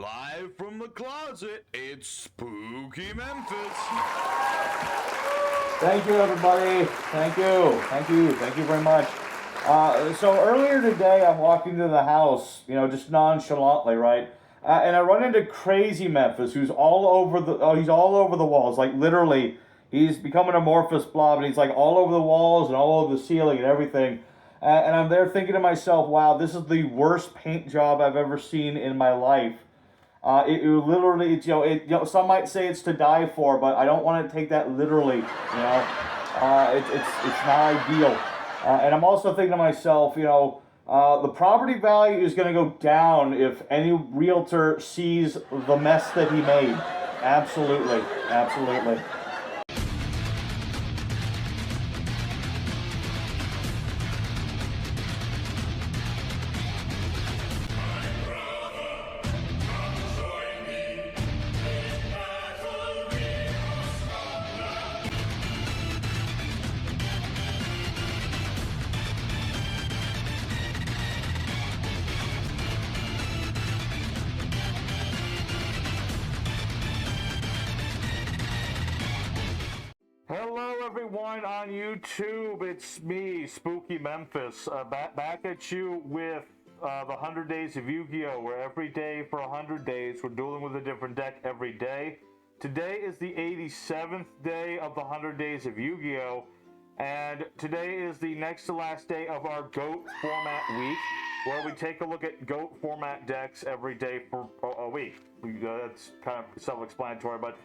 Live from the closet, it's Spooky Memphis. Thank you, everybody. Thank you very much. So earlier today, I'm walking to the house, just nonchalantly, right? And I run into Crazy Memphis, who's all over he's all over the walls, like literally, he's become an amorphous blob, and he's like all over the walls and all over the ceiling and everything. And I'm there thinking to myself, wow, this is the worst paint job I've ever seen in my life. It literally, some might say it's to die for, but I don't want to take that literally. It's not ideal. And I'm also thinking to myself, the property value is going to go down if any realtor sees the mess that he made. Absolutely. Hello everyone on YouTube, it's me, Spooky Memphis, back at you with the 100 Days of Yu-Gi-Oh! Where every day for 100 days we're dueling with a different deck every day. Today is the 87th day of the 100 Days of Yu-Gi-Oh! And today is the next to last day of our GOAT format week, where we take a look at GOAT format decks every day for a week. That's kind of self-explanatory, but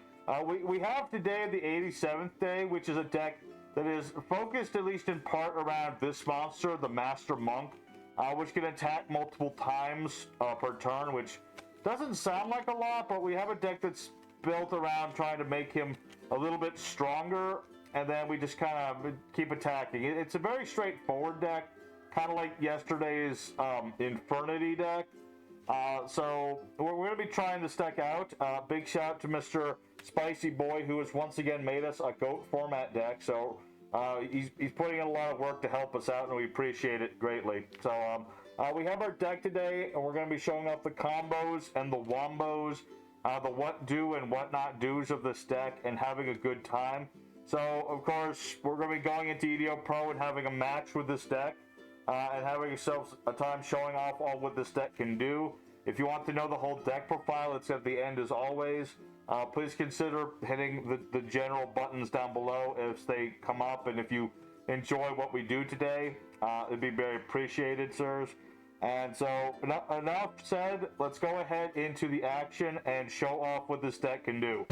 we have today the 87th day, which is a deck that is focused at least in part around this monster, the Master Monk, which can attack multiple times per turn, which doesn't sound like a lot, but we have a deck that's built around trying to make him a little bit stronger, and then we just kind of keep attacking. It's a very straightforward deck, kind of like yesterday's Infernity deck. So we're going to be trying this deck out. Big shout out to Mr. Spicy Boy, who has once again made us a GOAT format deck. So he's putting in a lot of work to help us out, and we appreciate it greatly. So we have our deck today, and we're going to be showing off the combos and the wombos, the what do and what not do's of this deck, and having a good time. So of course we're going to be going into Yu-Gi-Oh! Pro and having a match with this deck. And having yourselves a time showing off all what this deck can do. If you want to know the whole deck profile, it's at the end as always. Please consider hitting the general buttons down below if they come up, and if you enjoy what we do today, it'd be very appreciated, sirs. And so, enough said, let's go ahead into the action and show off what this deck can do.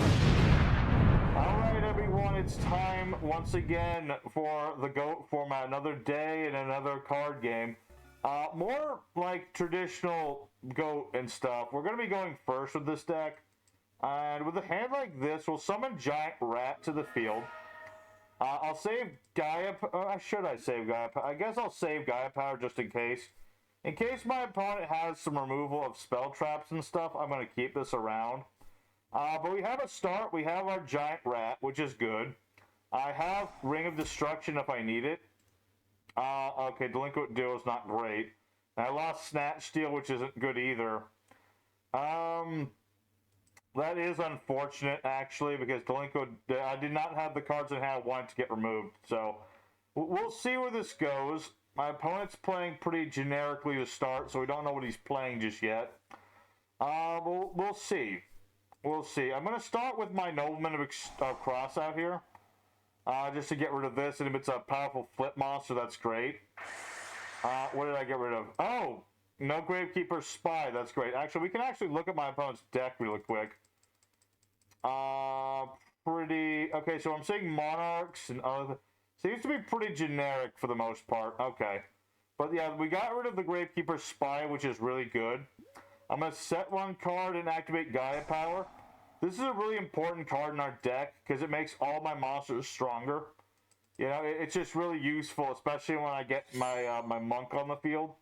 Alright everyone, it's time once again for the GOAT format. Another day and another card game. More like traditional GOAT and stuff. We're going to be going first with this deck. And with a hand like this, we'll summon Giant Rat to the field. I'll save Gaia... should I save Gaia Power? I guess I'll save Gaia Power just in case. In case my opponent has some removal of spell traps and stuff, I'm going to keep this around. But we have a start. We have our Giant Rat, which is good. I have Ring of Destruction if I need it. Okay, Delinquent Duel is not great. And I lost Snatch Steal, which isn't good either. That is unfortunate, actually, because Delinquent... I did not have the cards in hand I wanted to get removed. So, we'll see where this goes. My opponent's playing pretty generically to start, so we don't know what he's playing just yet. We'll see. We'll see. I'm going to start with my Nobleman of Cross out here. Just to get rid of this. And if it's a powerful flip monster, that's great. What did I get rid of? Oh! No Gravekeeper Spy. That's great. Actually, we can actually look at my opponent's deck really quick. Okay, so I'm seeing Monarchs and other... Seems to be pretty generic for the most part. Okay. But yeah, we got rid of the Gravekeeper Spy, which is really good. I'm going to set one card and activate Gaia Power. This is a really important card in our deck because it makes all my monsters stronger. It's just really useful, especially when I get my my monk on the field.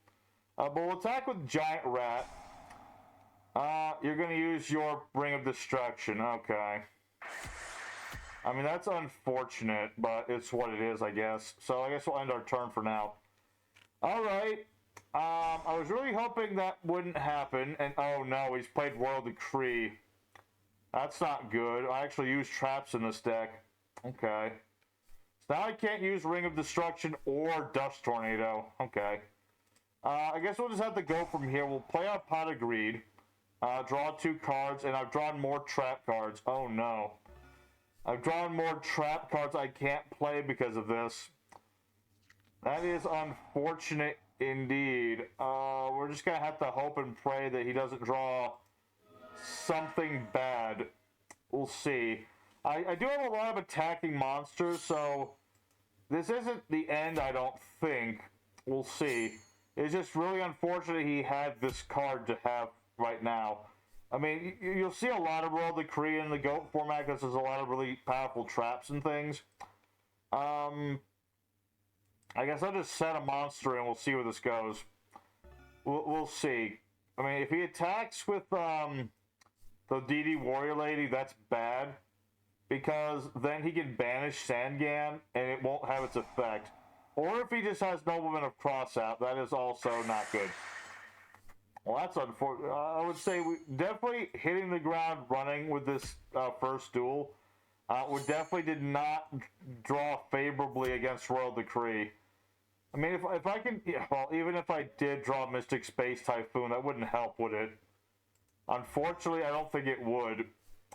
But we'll attack with Giant Rat. You're going to use your Ring of Destruction. Okay. I mean, that's unfortunate, but it's what it is, I guess. So I guess we'll end our turn for now. Alright. I was really hoping that wouldn't happen, and oh no, he's played Royal Decree. That's not good. I actually use traps in this deck. Okay. So now I can't use Ring of Destruction or Dust Tornado. Okay. I guess we'll just have to go from here. We'll play our Pot of Greed. Draw 2 cards, and I've drawn more trap cards. Oh no. I've drawn more trap cards I can't play because of this. That is unfortunate indeed. We're just going to have to hope and pray that he doesn't draw something bad. We'll see. I do have a lot of attacking monsters, so this isn't the end, I don't think. We'll see. It's just really unfortunate he had this card to have right now. I mean, you'll see a lot of Royal Decree in the GOAT format because there's a lot of really powerful traps and things. I guess I'll just set a monster and we'll see where this goes. We'll see. I mean, if he attacks with the DD Warrior Lady, that's bad. Because then he can banish Sandgan and it won't have its effect. Or if he just has Nobleman of Crossout, that is also not good. Well, that's unfortunate. I would say we definitely hitting the ground running with this first duel. We definitely did not draw favorably against Royal Decree. I mean, if I can, yeah, well, even if I did draw Mystic Space Typhoon, that wouldn't help, would it? Unfortunately, I don't think it would.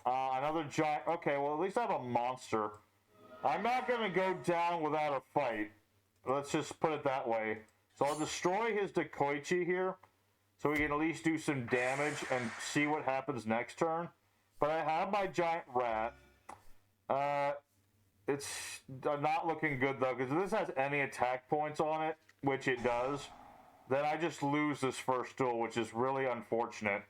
Another giant. Okay, well, at least I have a monster. I'm not going to go down without a fight. Let's just put it that way. So I'll destroy his Dekoichi here, so we can at least do some damage and see what happens next turn. But I have my giant rat. It's not looking good, though, because if this has any attack points on it, which it does, then I just lose this first duel, which is really unfortunate.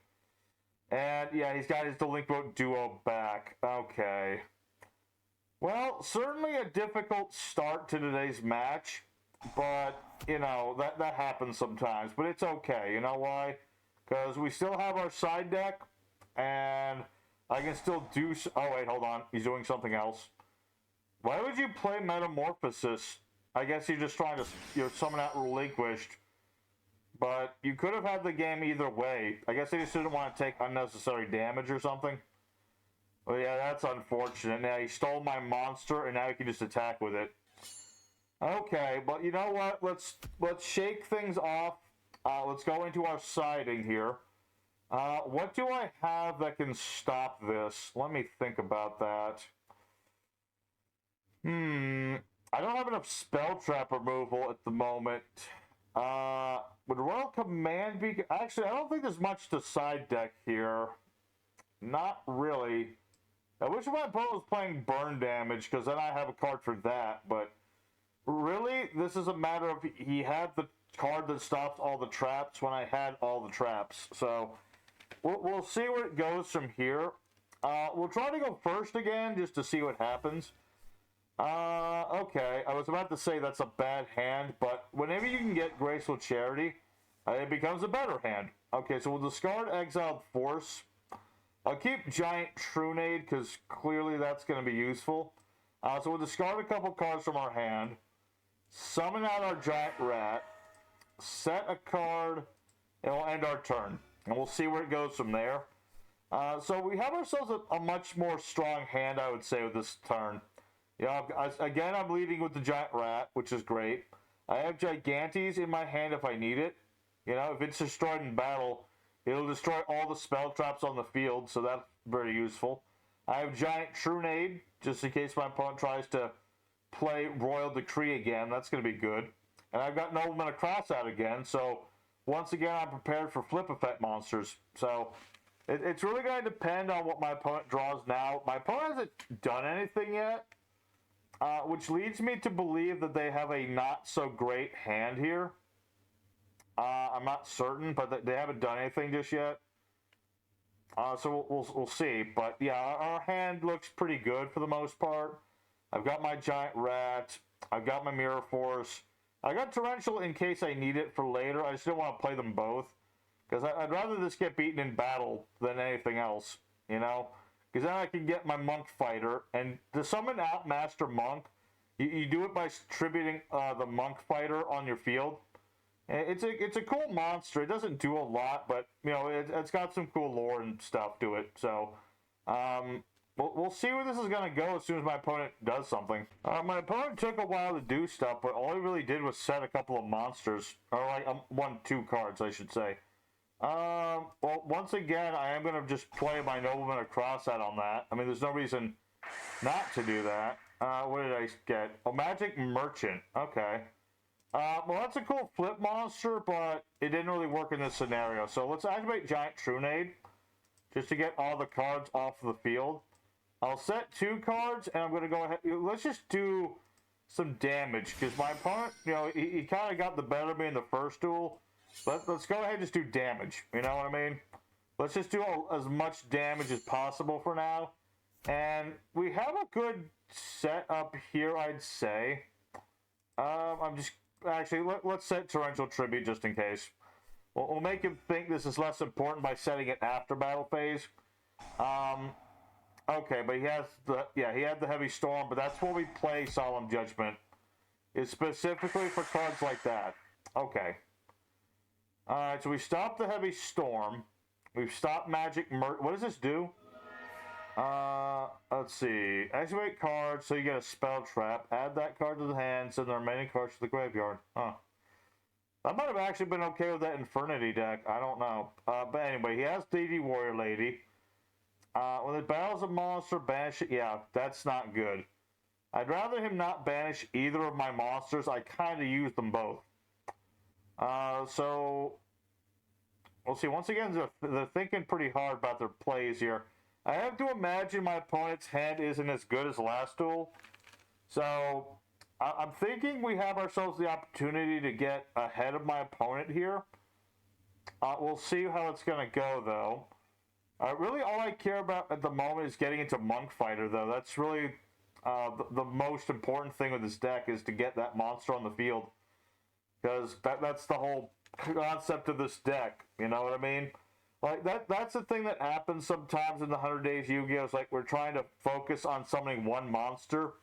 And, yeah, he's got his Delinquent Duo back. Okay. Well, certainly a difficult start to today's match, but, you know, that happens sometimes. But it's okay. You know why? Because we still have our side deck, and I can still do... Oh, wait, hold on. He's doing something else. Why would you play Metamorphosis? I guess you're just trying to summon out Relinquished. But you could have had the game either way. I guess they just didn't want to take unnecessary damage or something. Well, yeah, that's unfortunate. Now, he stole my monster, and now he can just attack with it. Okay, but you know what? Let's shake things off. Let's go into our siding here. What do I have that can stop this? Let me think about that. I don't have enough spell trap removal at the moment. Would Royal Command be... Actually, I don't think there's much to side deck here. Not really. I wish my opponent was playing burn damage, because then I have a card for that, but really, this is a matter of he had the card that stopped all the traps when I had all the traps. So, we'll see where it goes from here. We'll try to go first again, just to see what happens. Okay, I was about to say that's a bad hand, but whenever you can get Graceful Charity, it becomes a better hand. Okay, so we'll discard Exiled Force. I'll keep Giant Trunade, because clearly that's going to be useful. So we'll discard a couple cards from our hand, summon out our Giant Rat, set a card, and we'll end our turn. And we'll see where it goes from there. So we have ourselves a much more strong hand, I would say, with this turn. Yeah, again, I'm leading with the Giant Rat, which is great. I have Gigantes in my hand if I need it. You know, if it's destroyed in battle, it'll destroy all the spell traps on the field, so that's very useful. I have Giant Trunade, just in case my opponent tries to play Royal Decree again. That's going to be good. And I've got Nobleman of Crossout again, so once again, I'm prepared for flip effect monsters. So it's really going to depend on what my opponent draws now. My opponent hasn't done anything yet. Which leads me to believe that they have a not-so-great hand here. I'm not certain, but they haven't done anything just yet. So we'll see. But yeah, our hand looks pretty good for the most part. I've got my Giant Rat. I've got my Mirror Force. I got Torrential in case I need it for later. I just didn't want to play them both. Because I'd rather this get beaten in battle than anything else, you know? Because then I can get my Monk Fighter, and to summon out Master Monk, you do it by tributing the Monk Fighter on your field. It's a cool monster. It doesn't do a lot, but you know it's got some cool lore and stuff to it. So we'll see where this is gonna go as soon as my opponent does something. My opponent took a while to do stuff, but all he really did was set a couple of monsters, or like 2 cards, I should say. Well, once again, I am gonna just play my nobleman across that on that. I mean, there's no reason not to do that. What did I get? Oh, Magic Merchant. Okay. Well, that's a cool flip monster, but it didn't really work in this scenario. So let's activate Giant Trunade just to get all the cards off the field. I'll set 2 cards, and I'm going to go ahead. Let's just do some damage, because my opponent, you know, he kind of got the better of me in the first duel. Let's go ahead and just do damage. You know what I mean? Let's just do as much damage as possible for now. And we have a good setup here, I'd say. Let's set Torrential Tribute just in case. We'll make him think this is less important by setting it after battle phase. Okay, but he had the Heavy Storm, but that's where we play Solemn Judgment. It's specifically for cards like that. Okay. Alright, so we stopped the Heavy Storm. We've stopped Magic What does this do? Let's see. Activate cards so you get a spell trap. Add that card to the hand, send the remaining cards to the graveyard. Huh. That might have actually been okay with that Infernity deck. I don't know. But anyway, he has Deity Warrior Lady. When it battles a monster, banish it. Yeah, that's not good. I'd rather him not banish either of my monsters. I kind of use them both. So, we'll see. Once again, they're thinking pretty hard about their plays here. I have to imagine my opponent's hand isn't as good as last duel. So, I'm thinking we have ourselves the opportunity to get ahead of my opponent here. We'll see how it's going to go, though. Really, all I care about at the moment is getting into Monk Fighter, though. That's really the most important thing with this deck, is to get that monster on the field. Because that's the whole concept of this deck. You know what I mean? Like, that's the thing that happens sometimes in the 100 Days Yu-Gi-Oh! It's like we're trying to focus on summoning one monster,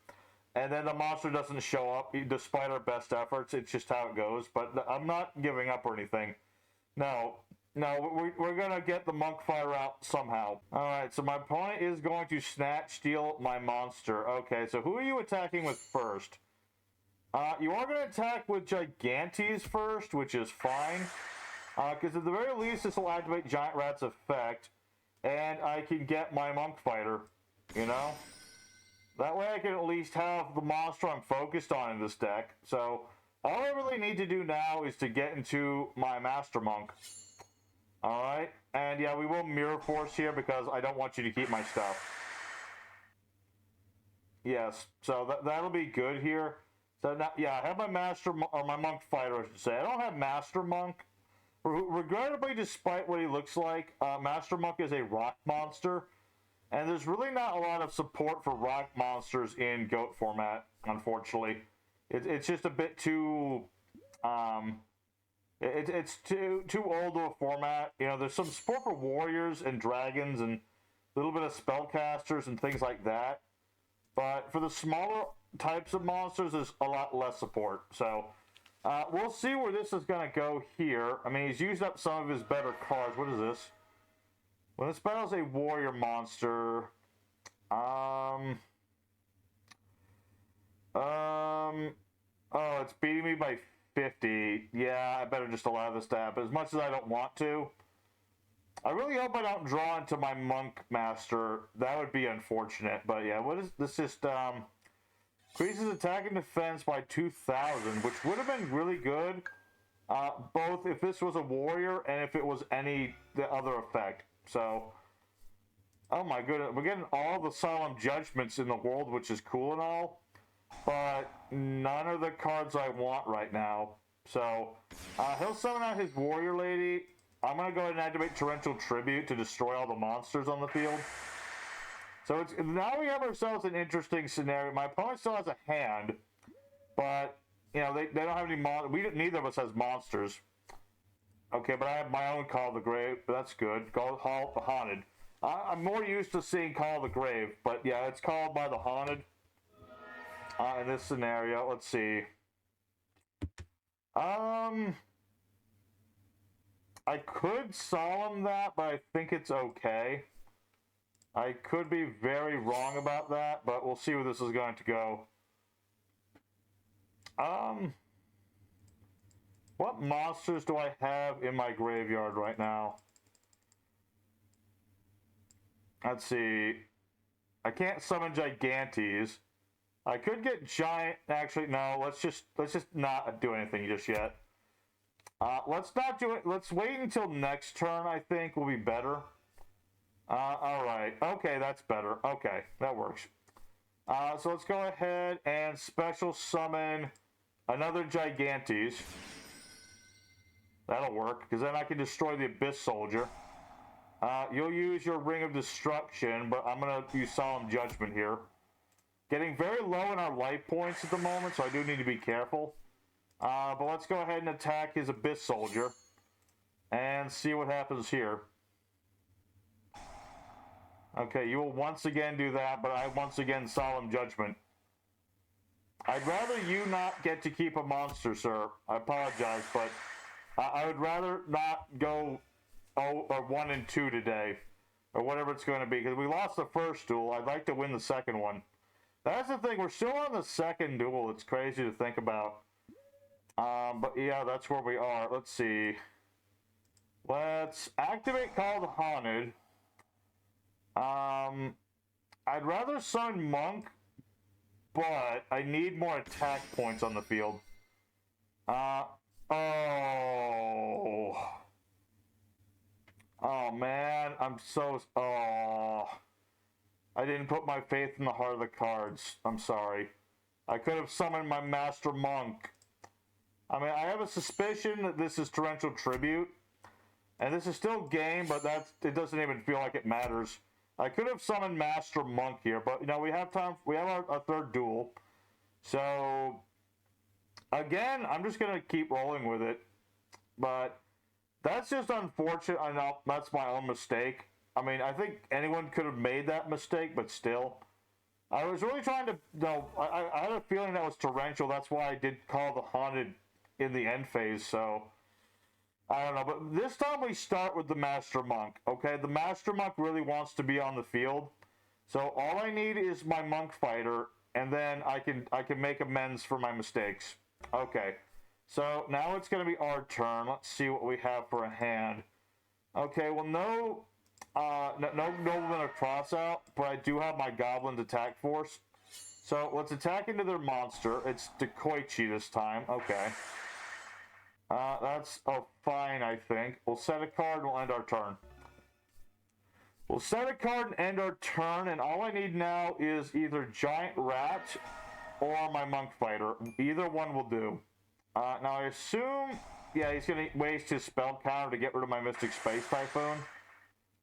and then the monster doesn't show up despite our best efforts. It's just how it goes. But I'm not giving up or anything. No, we're going to get the Monk Fire out somehow. Alright, so my opponent is going to snatch steal my monster. Okay, so who are you attacking with first? You are going to attack with Gigantes first, which is fine. Because at the very least, this will activate Giant Rat's effect, and I can get my Monk Fighter, you know? That way I can at least have the monster I'm focused on in this deck. So, all I really need to do now is to get into my Master Monk. Alright? And yeah, we will Mirror Force here because I don't want you to keep my stuff. Yes, so that'll be good here. So now, yeah, I have my my Monk Fighter, I should say. I don't have Master Monk. Regrettably, despite what he looks like, Master Monk is a rock monster, and there's really not a lot of support for rock monsters in GOAT format, unfortunately. It's just a bit too, it's too old of a format. You know, there's some support for warriors and dragons and a little bit of spellcasters and things like that, but for the smaller types of monsters, there's a lot less support, so... we'll see where this is going to go here. I mean, he's used up some of his better cards. What is this? When this battles a warrior monster... Oh, it's beating me by 50. Yeah, I better just allow this to happen. As much as I don't want to. I really hope I don't draw into my Monk Master. That would be unfortunate. But yeah, what is this? Just, increases attack and defense by 2,000, which would have been really good, both if this was a warrior and if it was the other effect. So, oh my goodness, we're getting all the Solemn Judgments in the world, which is cool and all, but none of the cards I want right now. So, he'll summon out his warrior lady. I'm going to go ahead and activate Torrential Tribute to destroy all the monsters on the field. So now we have ourselves an interesting scenario. My opponent still has a hand, but you know they don't have any neither of us has monsters. Okay, but I have my own Call of the Grave. That's good. Call the Haunted. I'm more used to seeing Call of the Grave, but yeah, it's called by the Haunted. In this scenario, let's see. I could solemn that, but I think it's okay. I could be very wrong about that, but we'll see where this is going to go. What monsters do I have in my graveyard right now? Let's see. I can't summon Gigantes. I could get giant. Actually, no. Let's just not do anything just yet. Let's not do it. Let's wait until next turn. I think will be better. All right. Okay, that's better. Okay, that works. So let's go ahead and special summon another Gigantes. That'll work, because then I can destroy the Abyss Soldier. You'll use your Ring of Destruction, but I'm going to use Solemn Judgment here. Getting very low in our life points at the moment, so I do need to be careful. But let's go ahead and attack his Abyss Soldier and see what happens here. Okay, you will once again do that, but I once again Solemn Judgment. I'd rather you not get to keep a monster, sir. I apologize, but I would rather not go 1 and 2 today, or whatever it's going to be, because we lost the first duel. I'd like to win the second one. That's the thing. We're still on the second duel. It's crazy to think about. But yeah, that's where we are. Let's see. Let's activate Call the Haunted. I'd rather summon Monk, but I need more attack points on the field. Oh man, I'm so... I didn't put my faith in the heart of the cards. I'm sorry. I could have summoned my Master Monk. I mean, I have a suspicion that this is Torrential Tribute. And this is still game, but it doesn't even feel like it matters. I could have summoned Master Monk here, but, you know, we have time. We have our third duel. So, again, I'm just going to keep rolling with it. But that's just unfortunate. I know that's my own mistake. I mean, I think anyone could have made that mistake, but still. I was really trying to, I had a feeling that was torrential. That's why I did Call the Haunted in the end phase, so I don't know. But this time we start with the Master Monk, okay? The Master Monk really wants to be on the field. So all I need is my Monk Fighter, and then I can make amends for my mistakes. Okay. So now it's going to be our turn. Let's see what we have for a hand. Okay, well, no Nobleman or Crossout, but I do have my Goblin's attack force. So let's attack into their monster. It's Dekoichi this time. Okay. That's fine, I think. We'll set a card and we'll end our turn. We'll set a card and end our turn, and all I need now is either Giant Rat or my Monk Fighter. Either one will do. Now I assume, yeah, he's going to waste his spell counter to get rid of my Mystic Space Typhoon.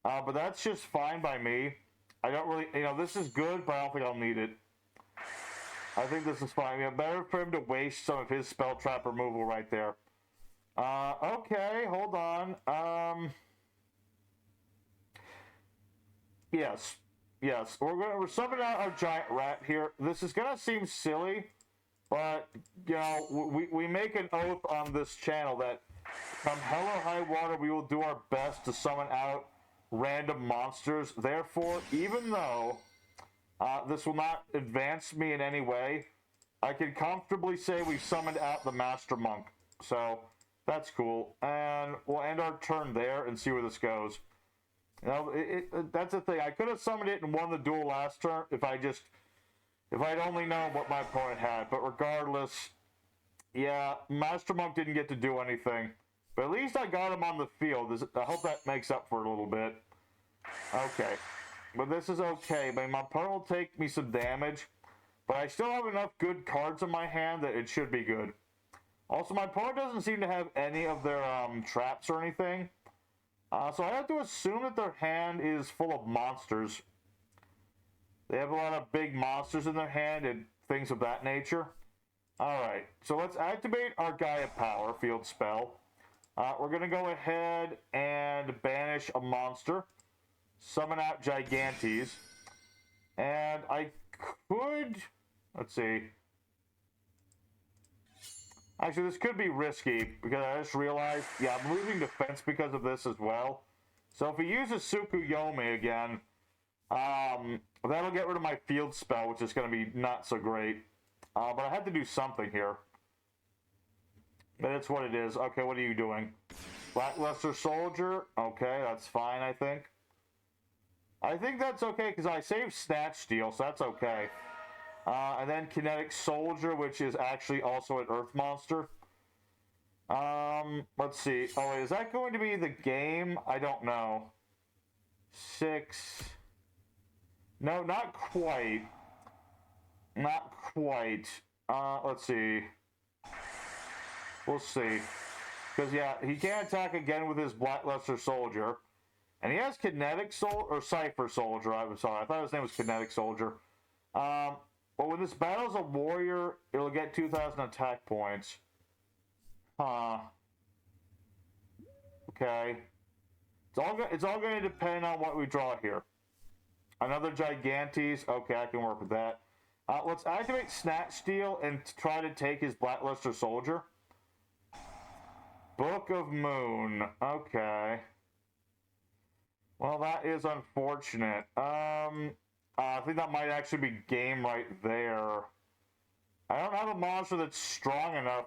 But that's just fine by me. I don't really, this is good, but I don't think I'll need it. I think this is fine. Better for him to waste some of his spell trap removal right there. Okay, hold on. Yes. We're summoning out our Giant Rat here. This is gonna seem silly, but we make an oath on this channel that come hell or high water, we will do our best to summon out random monsters. Therefore, even though this will not advance me in any way, I can comfortably say we summoned out the Master Monk. So that's cool, and we'll end our turn there and see where this goes. That's the thing. I could have summoned it and won the duel last turn if I'd only known what my opponent had. But regardless, yeah, Master Monk didn't get to do anything. But at least I got him on the field. I hope that makes up for it a little bit. Okay. But this is okay. I mean, my opponent will take me some damage. But I still have enough good cards in my hand that it should be good. Also, my opponent doesn't seem to have any of their traps or anything. So I have to assume that their hand is full of monsters. They have a lot of big monsters in their hand and things of that nature. Alright, so let's activate our Gaia Power field spell. We're going to go ahead and banish a monster. Summon out Gigantes. And I could... Let's see. Actually, this could be risky because I just realized, yeah, I'm losing defense because of this as well. So if he uses Tsukuyomi again, that'll get rid of my field spell, which is going to be not so great. But I had to do something here. But it's what it is. Okay, what are you doing? Lackluster Soldier. Okay, that's fine, I think. I think that's okay because I saved Snatch Steal, so that's okay. And then Kinetic Soldier, which is actually also an Earth monster. Let's see. Oh, wait, is that going to be the game? I don't know. 6. No, not quite. Not quite. Let's see. We'll see. Because, yeah, he can't attack again with his Blackluster Soldier. And he has Kinetic Soldier, or Cypher Soldier, I'm sorry. I thought his name was Kinetic Soldier. But when this battle's a warrior, it'll get 2,000 attack points. Huh. Okay. It's all going to depend on what we draw here. Another Gigantes. Okay, I can work with that. Let's activate Snatch Steal and try to take his Blackluster Soldier. Book of Moon. Okay. Well, that is unfortunate. I think that might actually be game right there. I don't have a monster that's strong enough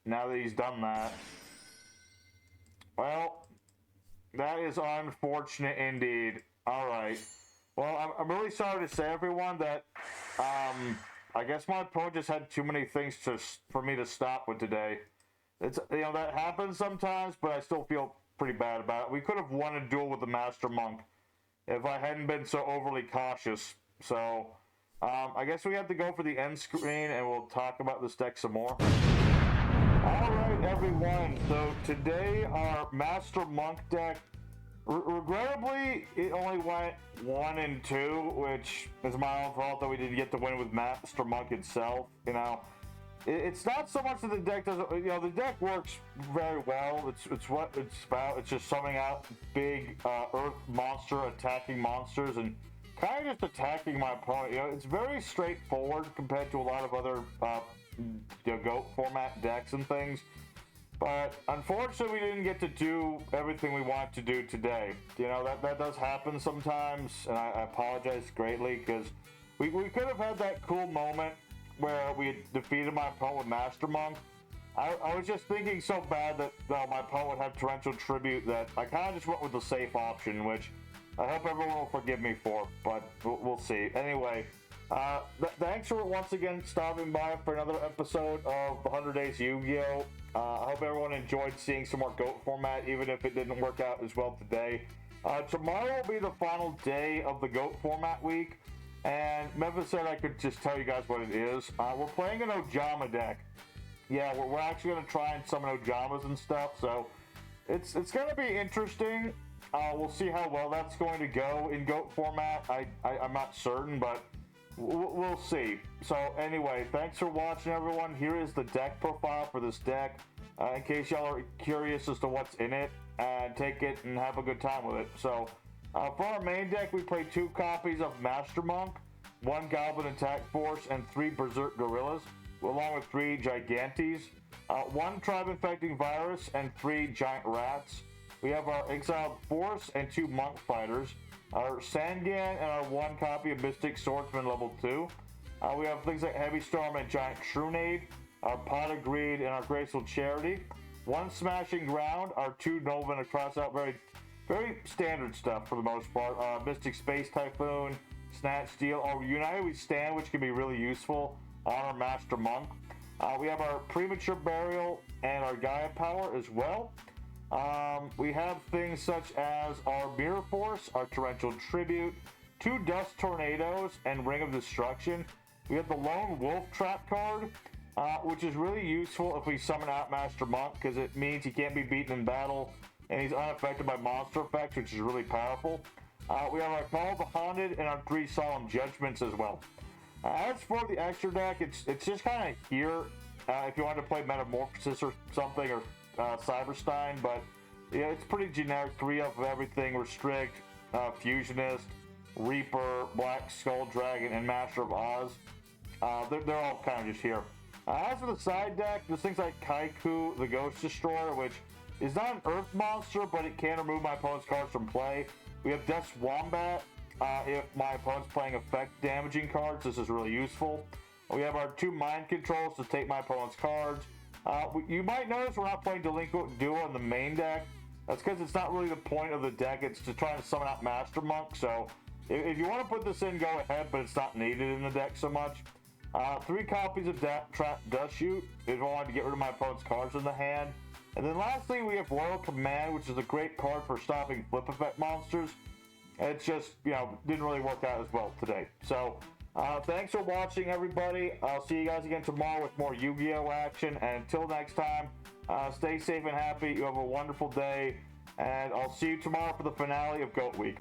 now that he's done that. Well, that is unfortunate indeed. Alright. Well, I'm really sorry to say, everyone, that I guess my opponent just had too many things for me to stop with today. It's, that happens sometimes, but I still feel pretty bad about it. We could have won a duel with the Master Monk if I hadn't been so overly cautious. So, I guess we have to go for the end screen and we'll talk about this deck some more. Alright, everyone. So, today our Master Monk deck, regrettably, it only went 1 and 2, which is my own fault that we didn't get to win with Master Monk itself. It's not so much that the deck doesn't, the deck works very well. It's what it's about. It's just summing out big Earth monster attacking monsters and kind of just attacking my opponent. It's very straightforward compared to a lot of other goat format decks and things. But unfortunately, we didn't get to do everything we want to do today. That does happen sometimes, and I apologize greatly because we could have had that cool moment where we defeated my opponent with Master Monk. I was just thinking so bad that my opponent would have Torrential Tribute that I kind of just went with the safe option, which I hope everyone will forgive me for, but we'll see. Anyway, thanks for once again stopping by for another episode of the 100 Days Yu-Gi-Oh! I hope everyone enjoyed seeing some more GOAT format, even if it didn't work out as well today. Tomorrow will be the final day of the GOAT format week. And Memphis said I could just tell you guys what it is. We're playing an Ojama deck. Yeah, we're actually going to try and summon Ojamas and stuff, so it's going to be interesting. We'll see how well that's going to go in GOAT format. I'm not certain, but we'll see. So anyway, thanks for watching, everyone. Here is the deck profile for this deck. In case y'all are curious as to what's in it, take it and have a good time with it. So, for our main deck, we play 2 copies of Master Monk, 1 Goblin Attack Force, and 3 Berserk Gorillas, along with 3 Gigantes, 1 Tribe Infecting Virus, and 3 Giant Rats. We have our Exiled Force and 2 Monk Fighters, our Sangan, and our 1 copy of Mystic Swordsman level 2. We have things like Heavy Storm and Giant Shrunade, our Pot of Greed, and our Graceful Charity. 1 Smashing Ground, our 2 Nova and a Crossout, very standard stuff for the most part. Mystic Space Typhoon, Snatch Steal, or United We Stand, which can be really useful on our Master Monk. We have our Premature Burial and our Gaia Power as well. We have things such as our Mirror Force, our Torrential Tribute, 2 Dust Tornadoes, and Ring of Destruction. We have the Lone Wolf Trap card, which is really useful if we summon out Master Monk, because it means he can't be beaten in battle, and he's unaffected by monster effects, which is really powerful. We have our Call of the Haunted and our 3 Solemn Judgments as well. As for the extra deck, it's just kind of here if you want to play Metamorphosis or something, or Cyberstein, but yeah, it's pretty generic. 3 of everything: Restrict, Fusionist, Reaper, Black Skull Dragon, and Master of Oz. They're all kind of just here. As for the side deck, there's things like Kaiku, the Ghost Destroyer, which is not an Earth monster, but it can remove my opponent's cards from play. We have Death's Wombat. If my opponent's playing effect damaging cards, this is really useful. We have our 2 mind controls to take my opponent's cards. You might notice we're not playing Delinquent Duel in the main deck. That's because it's not really the point of the deck. It's to try to summon out Master Monk. So if you want to put this in, go ahead, but it's not needed in the deck so much. 3 copies of Trap Dust Shoot if I wanted to get rid of my opponent's cards in the hand. And then lastly, we have Royal Command, which is a great card for stopping flip effect monsters. It's just, didn't really work out as well today. So, thanks for watching, everybody. I'll see you guys again tomorrow with more Yu-Gi-Oh! Action. And until next time, stay safe and happy. You have a wonderful day. And I'll see you tomorrow for the finale of Goat Week.